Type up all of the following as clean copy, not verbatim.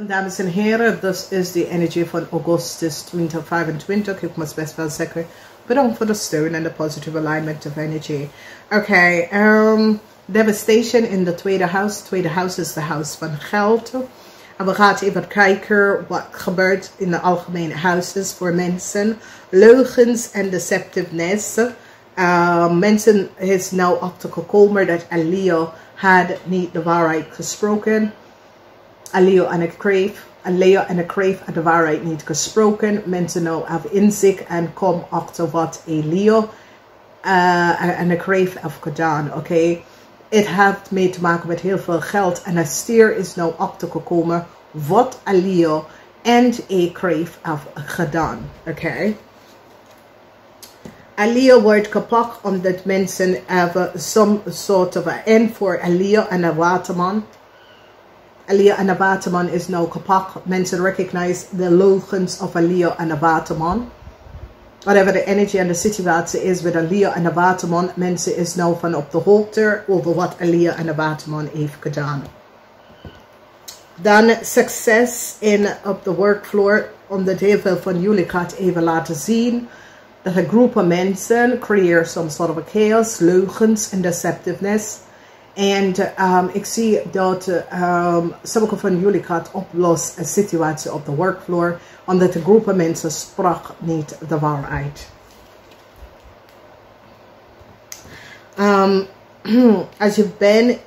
dames en heren, dus is de energie van Augustus 2025. Ik moet best wel zeggen, bedankt voor de steun en de positive alignment of energy. Oké, devastation in de tweede huis. Tweede huis is de huis van geld. En we gaan even kijken wat gebeurt in de algemene huizen voor mensen. Leugens en deceptiveness. Mensen is nou achtergekomen dat Leo had niet de waarheid gesproken. Leo en ik kreeg de waarheid niet gesproken. Mensen nou hebben inzicht en kom achter wat Leo en ik kreeg heeft gedaan. Oké, het heeft mee te maken met heel veel geld en een stier is nou achtergekomen wat Leo en ik kreeg heeft gedaan. Oké. Leo wordt gepakt omdat mensen hebben some sort of en voor Leo en een waterman. Leo en een waterman is nou gepakt. Mensen recognize the leugens of Leo en een waterman. Whatever the energy en de situatie is met Leo en een waterman. Mensen is nou van op de hoogte over wat Leo en een waterman heeft gedaan. Dan succes op de workfloor. Omdat heel veel van jullie gaat even laten zien. Dat een groep van mensen creëert some sort of a chaos, leugens en deceptiveness. En ik zie dat sommige van jullie gaat oplossen een situatie op de workfloor. Omdat een groep van mensen sprak niet de waarheid. Als je bent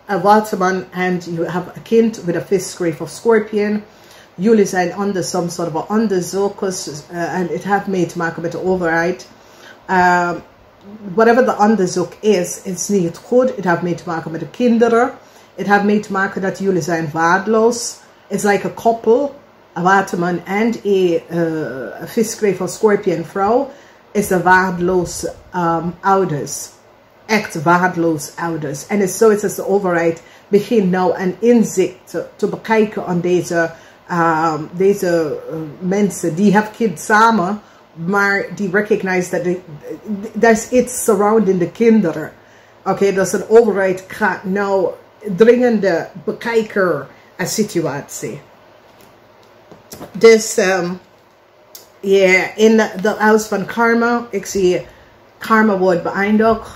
een waterman en je hebt een kind met een vis, grave of scorpion. Jullie zijn onder some sort of onderzoek en het heeft mee te maken met de overheid. Whatever de onderzoek is niet goed. Het heeft mee te maken met de kinderen. Het heeft mee te maken dat jullie zijn waardeloos. It's like a couple, een waterman en een vis, grave of scorpion vrouw is de waardeloos ouders. Echt waardeloos ouders. En het is zoiets als de overheid begint nou een inzicht te bekijken aan deze mensen die hebben kind samen, maar die recognize dat there's iets surrounding de kinderen. Oké, dus de overheid gaat nou dringende bekijken een situatie. Dus in de huis van karma, ik zie karma wordt beëindigd.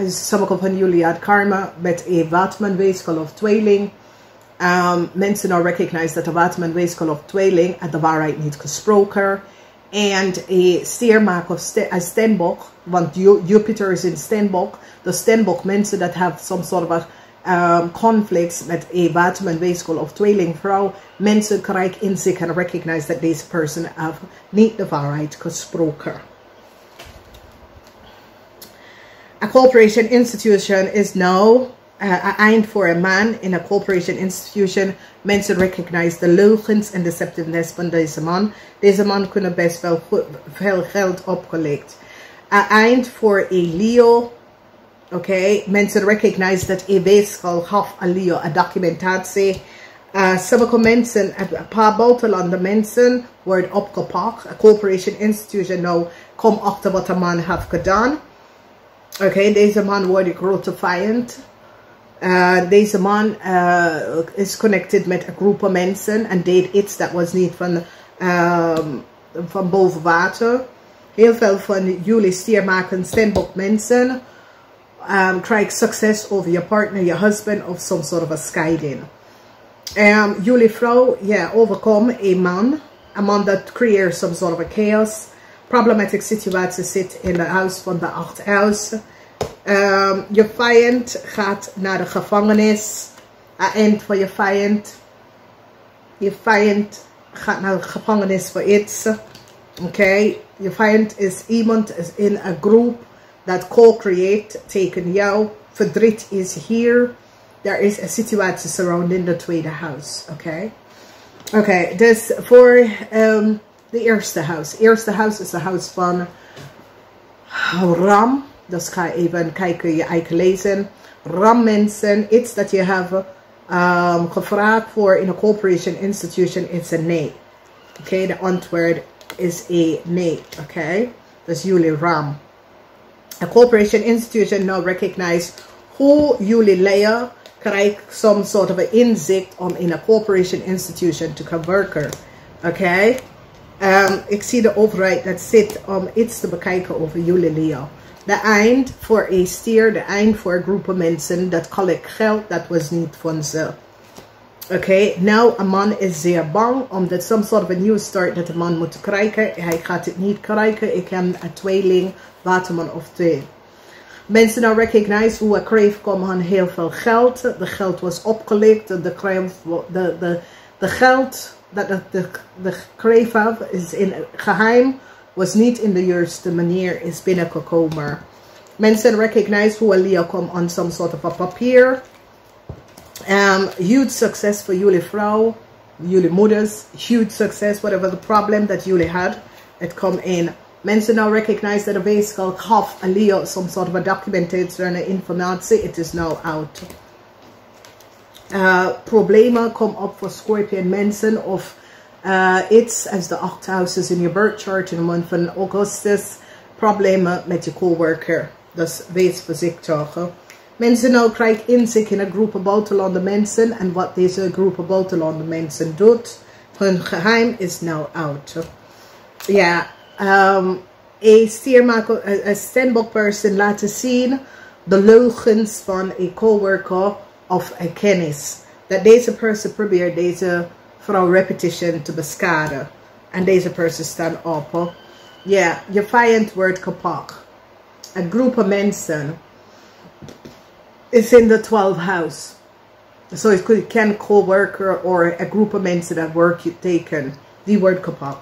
Sommige van jullie had karma met een waterman, weeskal of tweeling. Mensen nou recognize dat de waterman, weeskal of tweeling de waarheid niet gesproken. En een stiermaak of een steenbok, want Jupiter is in steenbok. De steenbok mensen dat hebben some sort of conflicts met een waterman, weeskal of tweeling vrouw. Mensen krijgen inzicht en recognize dat deze persoon heeft niet de waarheid gesproken. A corporation institution is now een eind voor een man in een corporation institution. Mensen recognize de leugens en deceptiveness van deze man. Deze man kunnen best wel veel geld opgelegd. Een eind voor een Leo. Oké, mensen recognize dat een weeskal gaf aan Leo een documentatie. Sommige mensen, een paar buitenlandse mensen worden opgepakt. Een corporation institution nou komt achter wat de man heeft gedaan. Oké, deze man wordt een grote vijand. Deze man is connected met een groep van mensen en deed iets dat was niet van boven water. Heel veel van jullie stiermaken steenbok mensen krijgen succes over je partner, je husband of some sort of a scheiding. Jullie vrouw, overkomt een man dat creëert some sort of a chaos. Problematic situatie zit in het huis van de 8 huis. Je vijand gaat naar de gevangenis. Eind van je vijand. Je vijand gaat naar de gevangenis voor iets. Oké. Je vijand is iemand is in een groep dat co-create tegen jou. Verdriet is hier. Er is een situatie surrounding de tweede huis. Oké. Oké, dus voor de eerste huis. Het eerste huis is het huis van Ram. Dus ga even kijken, je eigen lezen. Ram mensen, iets dat je hebt gevraagd voor in een corporation institution, is een nee. Oké, de antwoord is een nee. Oké, dus jullie Ram. A corporation institution now recognize hoe jullie leren krijg some sort of een inzicht om in een corporation institution te gaan werken. Oké? Ik zie de overheid dat zit om iets te bekijken over jullie, Leo. De eind voor een stier, de eind voor een groep mensen dat collect geld, dat was niet van ze. Oké, nou, een man is zeer bang omdat some sort of a new start dat de man moet krijgen. Hij gaat het niet krijgen. Ik heb een tweeling, waterman of 2. Mensen nou recognize hoe een kreef komt aan heel veel geld. De geld was opgelicht. De geld dat de kreef had is in geheim. Was niet in de juiste manier is binnengekomen. Mensen recognize hoe een Leo komt aan some sort of a papier. Huge success voor jullie vrouw, jullie moeders. Huge success, whatever the problem that jullie had. Het komt in. Mensen now recognize that a basically half a Leo, some sort of a documentation informatie. It is now out. Problemen komen op voor Scorpion mensen of it's as the 8 houses in your birth chart in de maand van Augustus. Problemen met je coworker. Dus wees voorzichtig. Mensen nou krijgen inzicht in een groep buitenlandse mensen en wat deze groep buitenlandse mensen doet. Hun geheim is now out. Ja, een stiermaker, een standbook person laten zien de leugens van een coworker of een kennis. Dat deze person probeert deze vrouw repetition te beschaden. En deze person staat op. Ja, je vijand wordt kapot. Een groep mensen is in the 12th house. So it can co-worker or a group of mensen that work you taken. Die wordt kapot.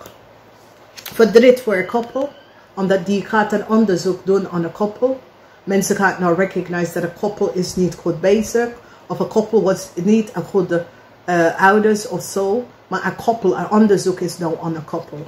Verdriet voor een koppel. Omdat die gaat een onderzoek doen aan een koppel. Mensen gaan nou recognize dat een koppel is niet goed bezig. Of een koppel was niet een goede ouders of zo. Maar een koppel, een onderzoek is nou aan een koppel.